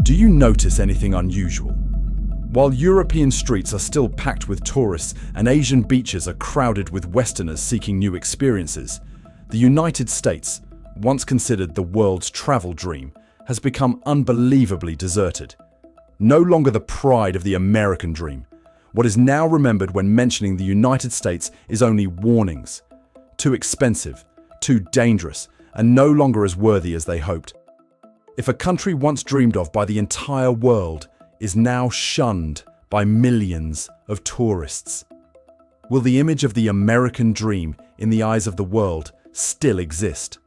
Do you notice anything unusual? While European streets are still packed with tourists and Asian beaches are crowded with Westerners seeking new experiences, the United States, once considered the world's travel dream, has become unbelievably deserted. No longer the pride of the American dream, what is now remembered when mentioning the United States is only warnings. Too expensive, too dangerous, and no longer as worthy as they hoped. If a country once dreamed of by the entire world is now shunned by millions of tourists, will the image of the American dream in the eyes of the world still exist?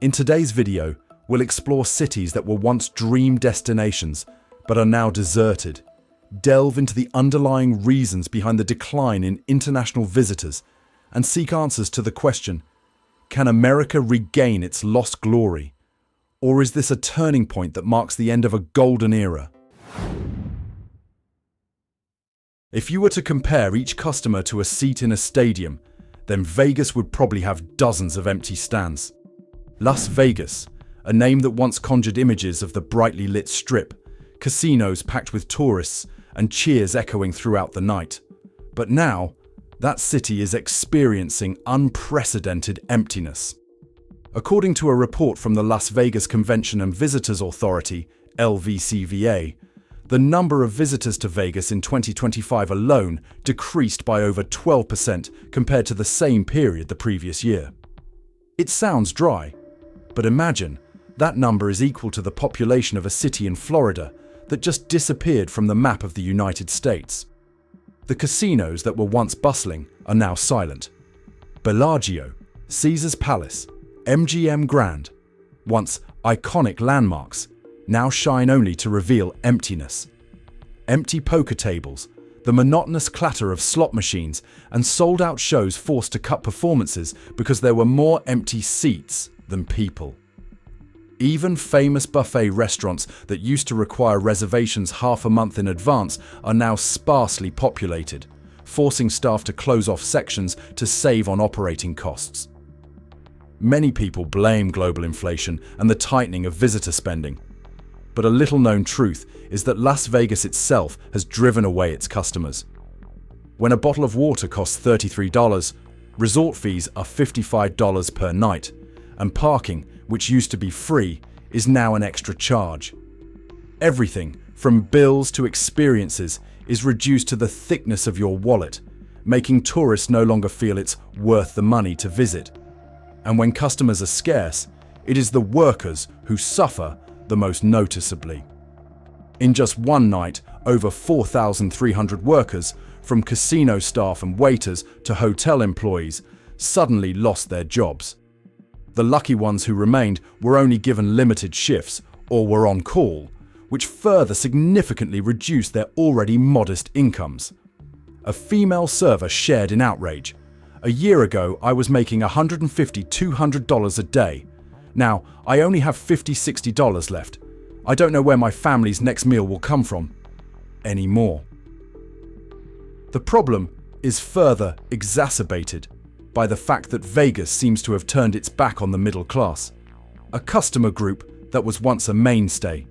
In today's video, we'll explore cities that were once dream destinations but are now deserted, delve into the underlying reasons behind the decline in international visitors, and seek answers to the question, can America regain its lost glory? Or is this a turning point that marks the end of a golden era? If you were to compare each customer to a seat in a stadium, then Vegas would probably have dozens of empty stands. Las Vegas, a name that once conjured images of the brightly lit strip, casinos packed with tourists, and cheers echoing throughout the night. But now, that city is experiencing unprecedented emptiness. According to a report from the Las Vegas Convention and Visitors Authority, LVCVA, the number of visitors to Vegas in 2025 alone decreased by over 12% compared to the same period the previous year. It sounds dry, but imagine that number is equal to the population of a city in Florida that just disappeared from the map of the United States. The casinos that were once bustling are now silent. Bellagio, Caesar's Palace, MGM Grand, once iconic landmarks, now shine only to reveal emptiness. Empty poker tables, the monotonous clatter of slot machines, and sold-out shows forced to cut performances because there were more empty seats than people. Even famous buffet restaurants that used to require reservations half a month in advance are now sparsely populated, forcing staff to close off sections to save on operating costs. Many people blame global inflation and the tightening of visitor spending. But a little-known truth is that Las Vegas itself has driven away its customers. When a bottle of water costs $33, resort fees are $55 per night, and parking, which used to be free, is now an extra charge. Everything, from bills to experiences, is reduced to the thickness of your wallet, making tourists no longer feel it's worth the money to visit. And when customers are scarce, it is the workers who suffer the most noticeably. In just one night, over 4,300 workers, from casino staff and waiters to hotel employees, suddenly lost their jobs. The lucky ones who remained were only given limited shifts or were on call, which further significantly reduced their already modest incomes. A female server shared in outrage. A year ago, I was making $150 to $200 a day. Now, I only have $50 to $60 left. I don't know where my family's next meal will come from anymore. The problem is further exacerbated by the fact that Vegas seems to have turned its back on the middle class, a customer group that was once a mainstay.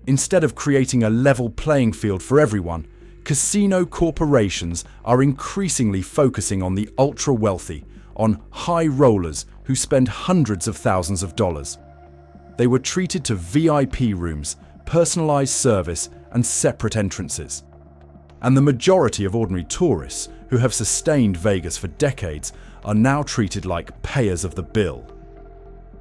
Instead of creating a level playing field for everyone, casino corporations are increasingly focusing on the ultra-wealthy, on high rollers who spend hundreds of thousands of dollars. They were treated to VIP rooms, personalized service, and separate entrances. And the majority of ordinary tourists who have sustained Vegas for decades are now treated like payers of the bill.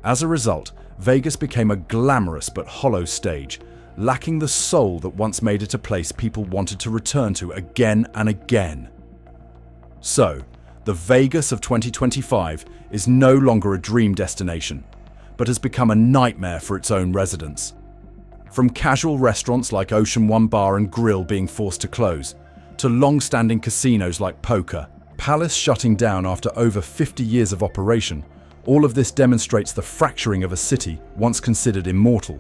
As a result, Vegas became a glamorous but hollow stage, lacking the soul that once made it a place people wanted to return to again and again. So, the Vegas of 2025 is no longer a dream destination, but has become a nightmare for its own residents. From casual restaurants like Ocean One Bar and Grill being forced to close, to long-standing casinos like Poker, Palace shutting down after over 50 years of operation, all of this demonstrates the fracturing of a city once considered immortal.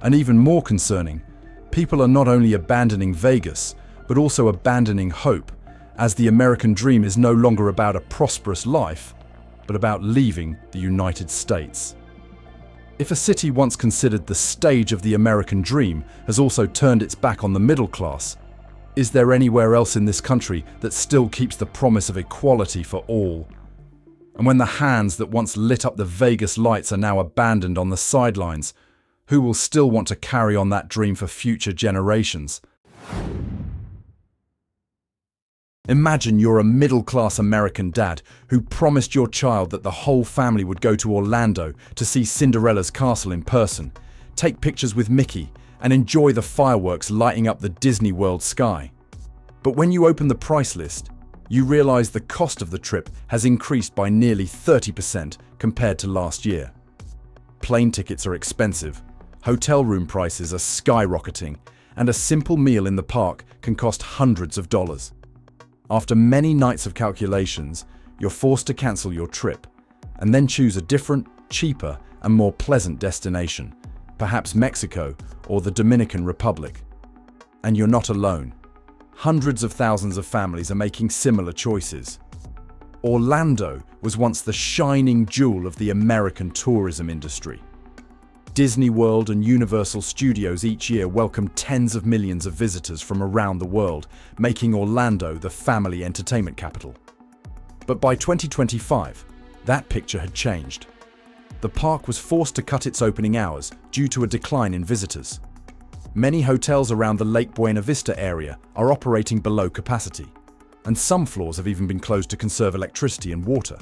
And even more concerning, people are not only abandoning Vegas, but also abandoning hope, as the American dream is no longer about a prosperous life, but about leaving the United States. If a city once considered the stage of the American dream has also turned its back on the middle class, is there anywhere else in this country that still keeps the promise of equality for all? And when the hands that once lit up the Vegas lights are now abandoned on the sidelines, who will still want to carry on that dream for future generations? Imagine you're a middle-class American dad who promised your child that the whole family would go to Orlando to see Cinderella's castle in person, take pictures with Mickey, and enjoy the fireworks lighting up the Disney World sky. But when you open the price list, you realize the cost of the trip has increased by nearly 30% compared to last year. Plane tickets are expensive, hotel room prices are skyrocketing, and a simple meal in the park can cost hundreds of dollars. After many nights of calculations, you're forced to cancel your trip and then choose a different, cheaper, and more pleasant destination, perhaps Mexico or the Dominican Republic. And you're not alone. Hundreds of thousands of families are making similar choices. Orlando was once the shining jewel of the American tourism industry. Disney World and Universal Studios each year welcome tens of millions of visitors from around the world, making Orlando the family entertainment capital. But by 2025, that picture had changed. The park was forced to cut its opening hours due to a decline in visitors. Many hotels around the Lake Buena Vista area are operating below capacity, and some floors have even been closed to conserve electricity and water.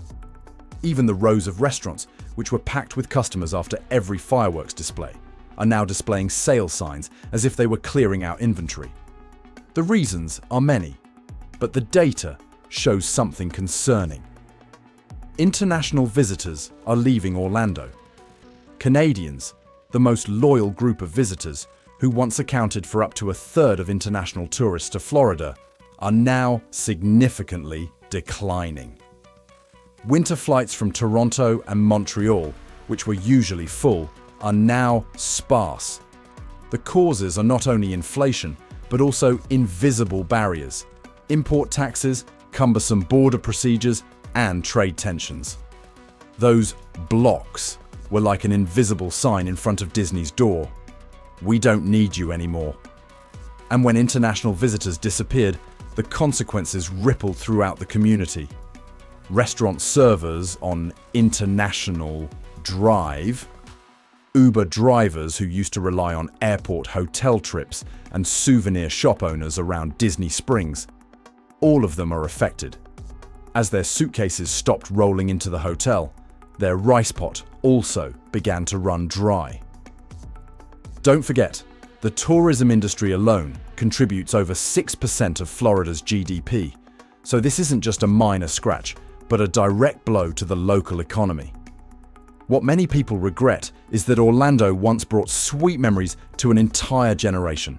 Even the rows of restaurants, which were packed with customers after every fireworks display, are now displaying sale signs as if they were clearing out inventory. The reasons are many, but the data shows something concerning. International visitors are leaving Orlando. Canadians, the most loyal group of visitors, who once accounted for up to a third of international tourists to Florida, are now significantly declining. Winter flights from Toronto and Montreal, which were usually full, are now sparse. The causes are not only inflation, but also invisible barriers, import taxes, cumbersome border procedures, and trade tensions. Those blocks were like an invisible sign in front of Disney's door. We don't need you anymore. And when international visitors disappeared, the consequences rippled throughout the community. Restaurant servers on International Drive, Uber drivers who used to rely on airport hotel trips, and souvenir shop owners around Disney Springs, all of them are affected. As their suitcases stopped rolling into the hotel, their rice pot also began to run dry. Don't forget, the tourism industry alone contributes over 6% of Florida's GDP, so this isn't just a minor scratch, but a direct blow to the local economy. What many people regret is that Orlando once brought sweet memories to an entire generation.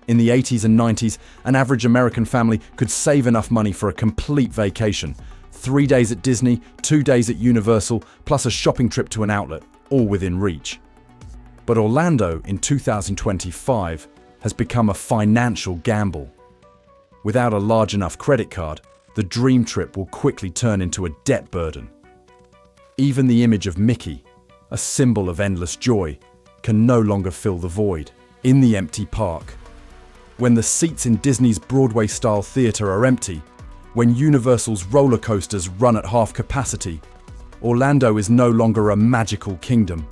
In the 80s and 90s, an average American family could save enough money for a complete vacation. 3 days at Disney, 2 days at Universal, plus a shopping trip to an outlet, all within reach. But Orlando in 2025 has become a financial gamble. Without a large enough credit card, the dream trip will quickly turn into a debt burden. Even the image of Mickey, a symbol of endless joy, can no longer fill the void in the empty park. When the seats in Disney's Broadway-style theater are empty, when Universal's roller coasters run at half capacity, Orlando is no longer a magical kingdom.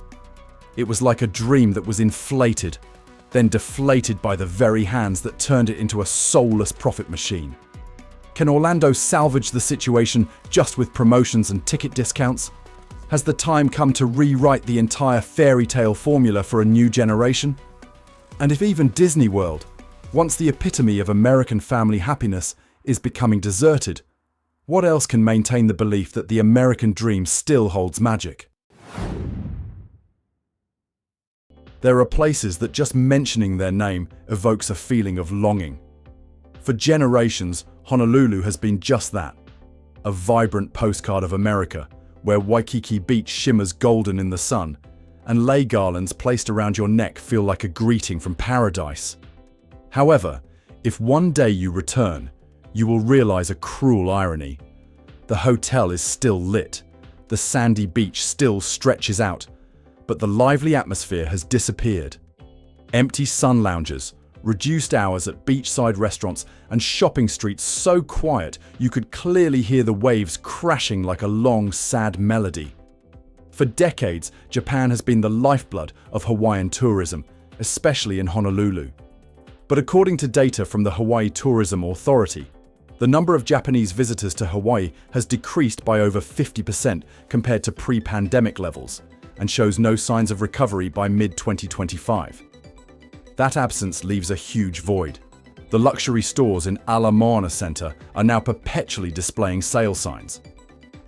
It was like a dream that was inflated, then deflated by the very hands that turned it into a soulless profit machine. Can Orlando salvage the situation just with promotions and ticket discounts? Has the time come to rewrite the entire fairy tale formula for a new generation? And if even Disney World, once the epitome of American family happiness, is becoming deserted, what else can maintain the belief that the American dream still holds magic? There are places that just mentioning their name evokes a feeling of longing. For generations, Honolulu has been just that, a vibrant postcard of America, where Waikiki Beach shimmers golden in the sun, and lei garlands placed around your neck feel like a greeting from paradise. However, if one day you return, you will realize a cruel irony. The hotel is still lit, the sandy beach still stretches out, but the lively atmosphere has disappeared. Empty sun lounges, reduced hours at beachside restaurants, and shopping streets so quiet you could clearly hear the waves crashing like a long, sad melody. For decades, Japan has been the lifeblood of Hawaiian tourism, especially in Honolulu. But according to data from the Hawaii Tourism Authority, the number of Japanese visitors to Hawaii has decreased by over 50% compared to pre-pandemic levels, and shows no signs of recovery by mid-2025. That absence leaves a huge void. The luxury stores in Ala Moana Center are now perpetually displaying sale signs.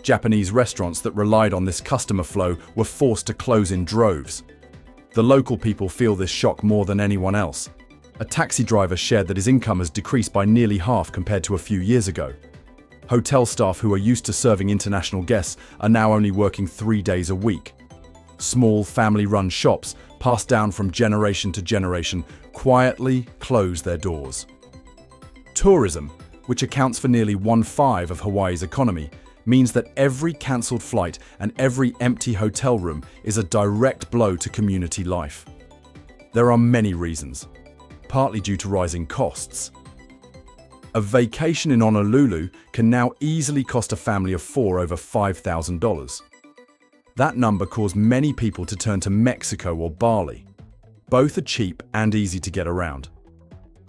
Japanese restaurants that relied on this customer flow were forced to close in droves. The local people feel this shock more than anyone else. A taxi driver shared that his income has decreased by nearly half compared to a few years ago. Hotel staff who are used to serving international guests are now only working 3 days a week. Small family-run shops, passed down from generation to generation, quietly close their doors. Tourism, which accounts for nearly 1/5 of Hawaii's economy, means that every cancelled flight and every empty hotel room is a direct blow to community life. There are many reasons, partly due to rising costs. A vacation in Honolulu can now easily cost a family of 4 over $5,000. That number caused many people to turn to Mexico or Bali. Both are cheap and easy to get around.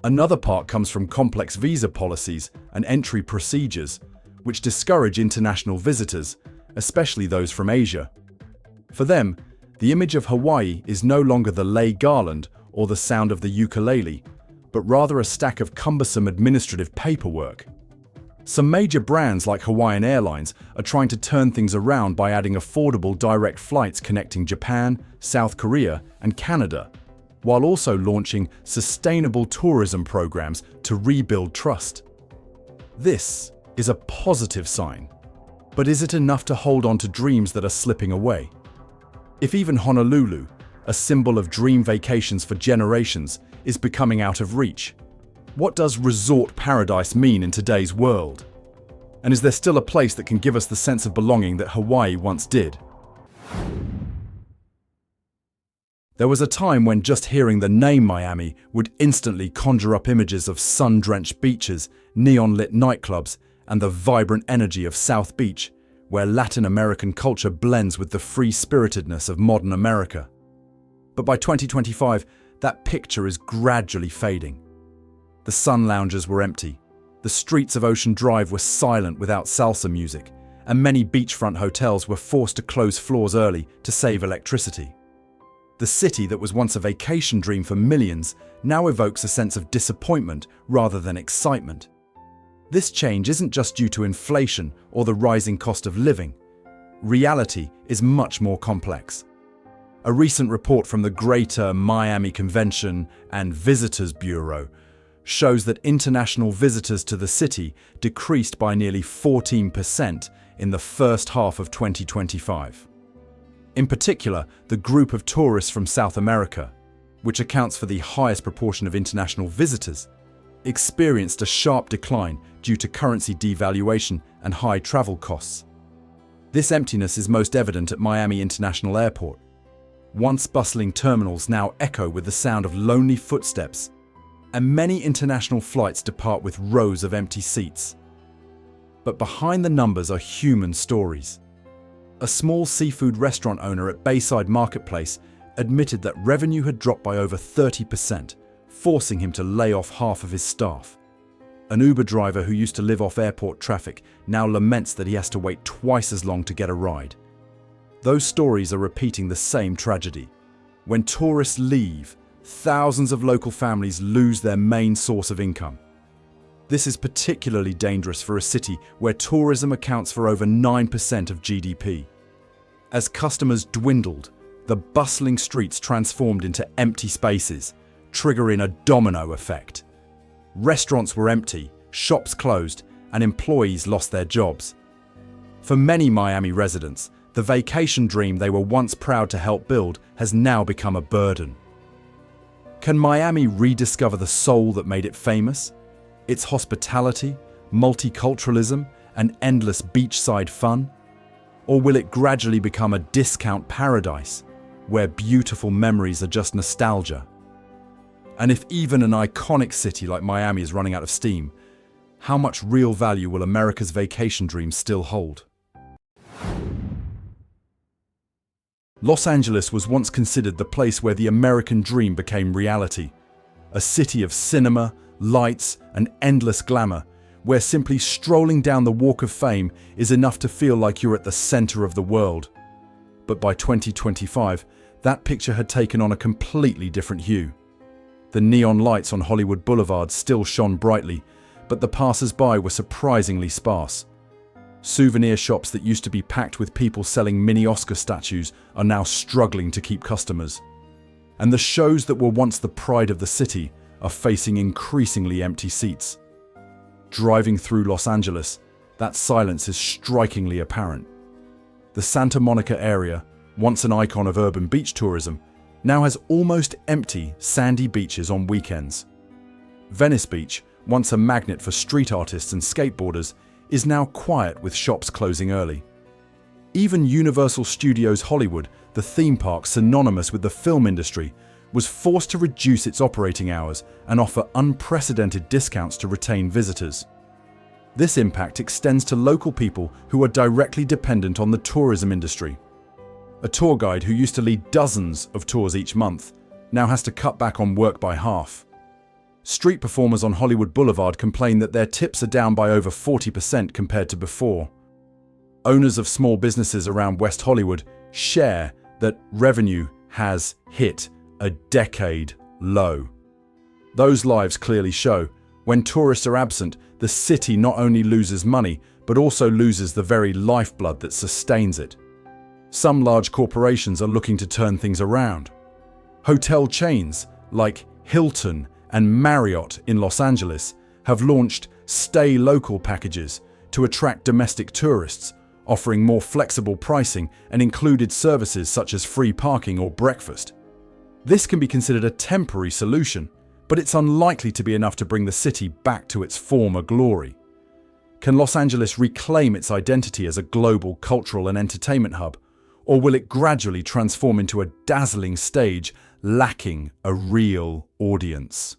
Another part comes from complex visa policies and entry procedures, which discourage international visitors, especially those from Asia. For them, the image of Hawaii is no longer the lei garland or the sound of the ukulele, but rather a stack of cumbersome administrative paperwork. Some major brands like Hawaiian Airlines are trying to turn things around by adding affordable direct flights connecting Japan, South Korea, and Canada, while also launching sustainable tourism programs to rebuild trust. This is a positive sign, but is it enough to hold on to dreams that are slipping away? If even Honolulu, a symbol of dream vacations for generations, is becoming out of reach, what does resort paradise mean in today's world? And is there still a place that can give us the sense of belonging that Hawaii once did? There was a time when just hearing the name Miami would instantly conjure up images of sun-drenched beaches, neon-lit nightclubs, and the vibrant energy of South Beach, where Latin American culture blends with the free-spiritedness of modern America. But by 2025, that picture is gradually fading. The sun lounges were empty, the streets of Ocean Drive were silent without salsa music, and many beachfront hotels were forced to close floors early to save electricity. The city that was once a vacation dream for millions now evokes a sense of disappointment rather than excitement. This change isn't just due to inflation or the rising cost of living. Reality is much more complex. A recent report from the Greater Miami Convention and Visitors Bureau shows that international visitors to the city decreased by nearly 14% in the first half of 2025. In particular, the group of tourists from South America, which accounts for the highest proportion of international visitors, experienced a sharp decline due to currency devaluation and high travel costs. This emptiness is most evident at Miami International Airport. Once bustling terminals now echo with the sound of lonely footsteps, and many international flights depart with rows of empty seats. But behind the numbers are human stories. A small seafood restaurant owner at Bayside Marketplace admitted that revenue had dropped by over 30%, forcing him to lay off half of his staff. An Uber driver who used to live off airport traffic now laments that he has to wait twice as long to get a ride. Those stories are repeating the same tragedy. When tourists leave, thousands of local families lose their main source of income. This is particularly dangerous for a city where tourism accounts for over 9% of GDP. As customers dwindled, the bustling streets transformed into empty spaces, triggering a domino effect. Restaurants were empty, shops closed, and employees lost their jobs. For many Miami residents, the vacation dream they were once proud to help build has now become a burden. Can Miami rediscover the soul that made it famous? Its hospitality, multiculturalism, and endless beachside fun? Or will it gradually become a discount paradise, where beautiful memories are just nostalgia. And if even an iconic city like Miami is running out of steam, how much real value will America's vacation dream still hold? Los Angeles was once considered the place where the American dream became reality. A city of cinema, lights, and endless glamour, where simply strolling down the Walk of Fame is enough to feel like you're at the center of the world. But by 2025, that picture had taken on a completely different hue. The neon lights on Hollywood Boulevard still shone brightly, but the passers-by were surprisingly sparse. Souvenir shops that used to be packed with people selling mini Oscar statues are now struggling to keep customers. And the shows that were once the pride of the city are facing increasingly empty seats. Driving through Los Angeles, that silence is strikingly apparent. The Santa Monica area, once an icon of urban beach tourism, now has almost empty, sandy beaches on weekends. Venice Beach, once a magnet for street artists and skateboarders, is now quiet with shops closing early. Even Universal Studios Hollywood, the theme park synonymous with the film industry, was forced to reduce its operating hours and offer unprecedented discounts to retain visitors. This impact extends to local people who are directly dependent on the tourism industry. A tour guide who used to lead dozens of tours each month now has to cut back on work by half. Street performers on Hollywood Boulevard complain that their tips are down by over 40% compared to before. Owners of small businesses around West Hollywood share that revenue has hit a decade low. Those lives clearly show when tourists are absent, the city not only loses money, but also loses the very lifeblood that sustains it. Some large corporations are looking to turn things around. Hotel chains like Hilton and Marriott in Los Angeles have launched stay local packages to attract domestic tourists, offering more flexible pricing and included services such as free parking or breakfast. This can be considered a temporary solution, but it's unlikely to be enough to bring the city back to its former glory. Can Los Angeles reclaim its identity as a global cultural and entertainment hub, or will it gradually transform into a dazzling stage lacking a real audience?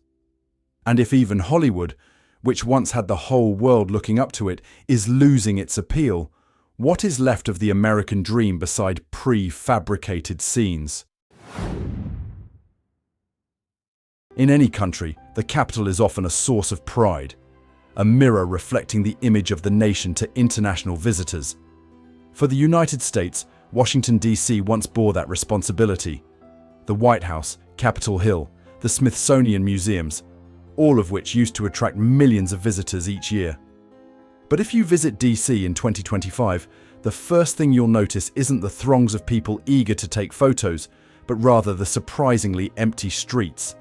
And if even Hollywood, which once had the whole world looking up to it, is losing its appeal, what is left of the American dream beside prefabricated scenes? In any country, the capital is often a source of pride, a mirror reflecting the image of the nation to international visitors. For the United States, Washington, D.C. once bore that responsibility. The White House, Capitol Hill, the Smithsonian Museums, all of which used to attract millions of visitors each year. But if you visit DC in 2025, the first thing you'll notice isn't the throngs of people eager to take photos, but rather the surprisingly empty streets.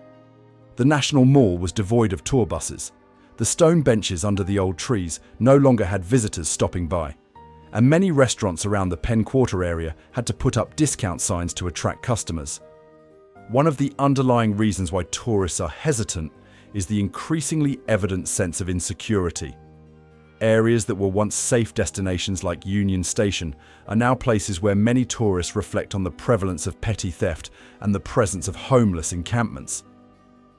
The National Mall was devoid of tour buses. The stone benches under the old trees no longer had visitors stopping by, and many restaurants around the Penn Quarter area had to put up discount signs to attract customers. One of the underlying reasons why tourists are hesitant is the increasingly evident sense of insecurity. Areas that were once safe destinations like Union Station are now places where many tourists reflect on the prevalence of petty theft and the presence of homeless encampments.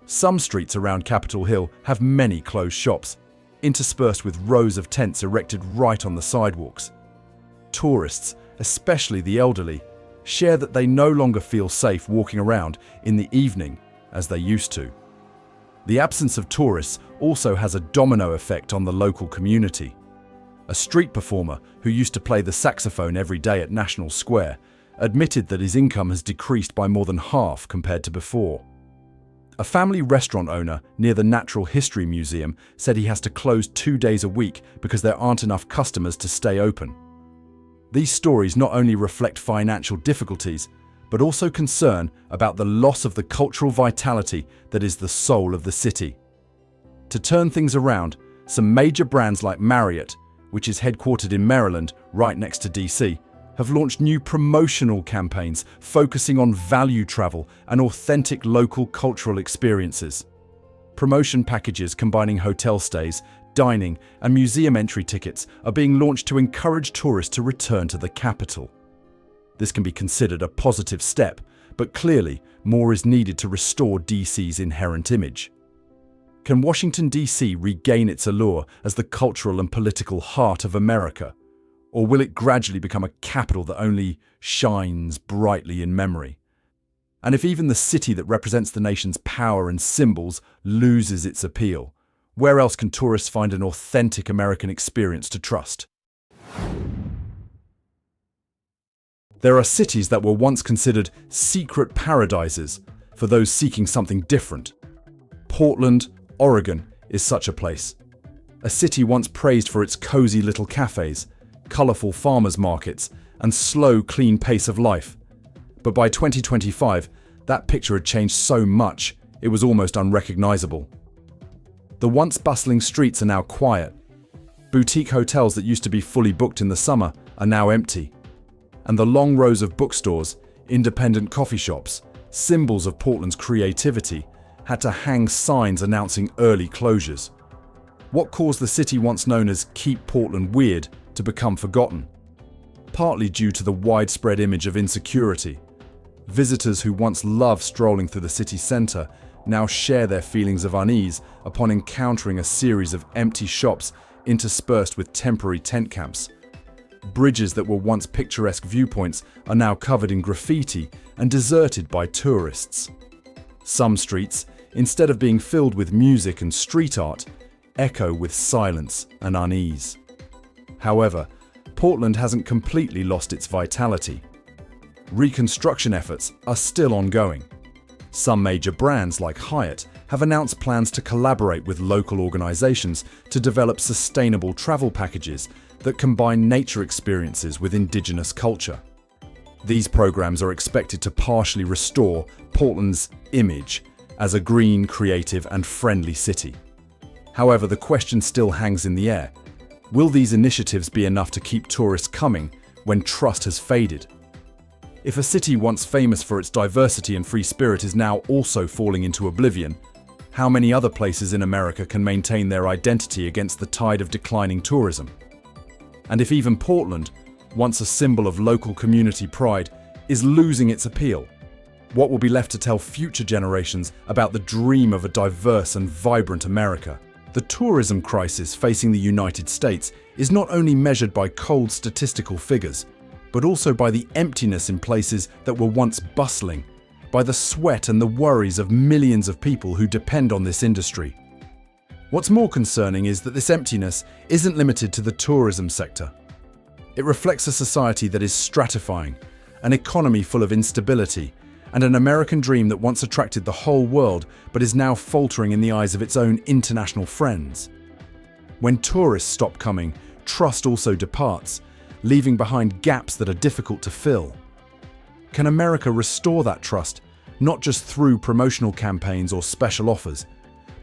Some streets around Capitol Hill have many closed shops, interspersed with rows of tents erected right on the sidewalks. Tourists, especially the elderly, share that they no longer feel safe walking around in the evening as they used to. The absence of tourists also has a domino effect on the local community. A street performer who used to play the saxophone every day at National Square admitted that his income has decreased by more than half compared to before. A family restaurant owner near the Natural History Museum said he has to close 2 days a week because there aren't enough customers to stay open. These stories not only reflect financial difficulties, but also concern about the loss of the cultural vitality that is the soul of the city. To turn things around, some major brands like Marriott, which is headquartered in Maryland, right next to DC, have launched new promotional campaigns focusing on value travel and authentic local cultural experiences. Promotion packages combining hotel stays, dining, and museum entry tickets are being launched to encourage tourists to return to the capital. This can be considered a positive step, but clearly more is needed to restore DC's inherent image. Can Washington, D.C. regain its allure as the cultural and political heart of America? Or will it gradually become a capital that only shines brightly in memory? And if even the city that represents the nation's power and symbols loses its appeal, where else can tourists find an authentic American experience to trust? There are cities that were once considered secret paradises for those seeking something different. Portland, Oregon is such a place. A city once praised for its cozy little cafes, colourful farmers markets, and slow, clean pace of life. But by 2025, that picture had changed so much, it was almost unrecognisable. The once bustling streets are now quiet. Boutique hotels that used to be fully booked in the summer are now empty. And the long rows of bookstores, independent coffee shops, symbols of Portland's creativity, had to hang signs announcing early closures. What caused the city once known as Keep Portland Weird to become forgotten? Partly due to the widespread image of insecurity. Visitors who once loved strolling through the city centre now share their feelings of unease upon encountering a series of empty shops interspersed with temporary tent camps. Bridges that were once picturesque viewpoints are now covered in graffiti and deserted by tourists. Some streets, instead of being filled with music and street art, echo with silence and unease. However, Portland hasn't completely lost its vitality. Reconstruction efforts are still ongoing. Some major brands like Hyatt have announced plans to collaborate with local organizations to develop sustainable travel packages that combine nature experiences with indigenous culture. These programs are expected to partially restore Portland's image as a green, creative, and friendly city. However, the question still hangs in the air. Will these initiatives be enough to keep tourists coming when trust has faded? If a city once famous for its diversity and free spirit is now also falling into oblivion, how many other places in America can maintain their identity against the tide of declining tourism? And if even Portland, once a symbol of local community pride, is losing its appeal, what will be left to tell future generations about the dream of a diverse and vibrant America? The tourism crisis facing the United States is not only measured by cold statistical figures, but also by the emptiness in places that were once bustling, by the sweat and the worries of millions of people who depend on this industry. What's more concerning is that this emptiness isn't limited to the tourism sector. It reflects a society that is stratifying, an economy full of instability, and an American dream that once attracted the whole world but is now faltering in the eyes of its own international friends. When tourists stop coming, trust also departs, leaving behind gaps that are difficult to fill. Can America restore that trust, not just through promotional campaigns or special offers,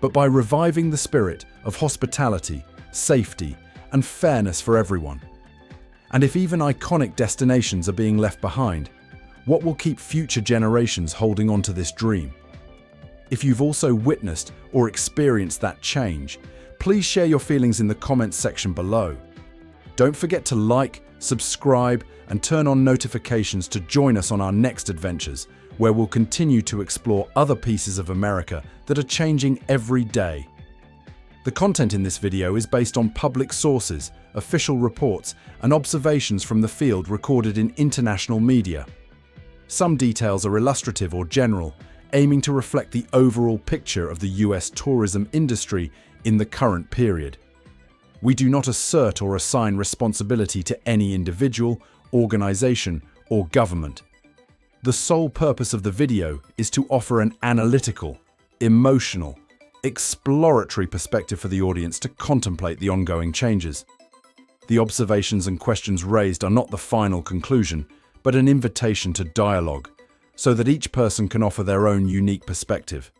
but by reviving the spirit of hospitality, safety, and fairness for everyone? And if even iconic destinations are being left behind, what will keep future generations holding on to this dream? If you've also witnessed or experienced that change, please share your feelings in the comments section below. Don't forget to like, subscribe, and turn on notifications to join us on our next adventures, where we'll continue to explore other pieces of America that are changing every day. The content in this video is based on public sources, official reports, and observations from the field recorded in international media. Some details are illustrative or general, aiming to reflect the overall picture of the US tourism industry in the current period. We do not assert or assign responsibility to any individual, organization, or government. The sole purpose of the video is to offer an analytical, emotional, exploratory perspective for the audience to contemplate the ongoing changes. The observations and questions raised are not the final conclusion, but an invitation to dialogue, so that each person can offer their own unique perspective.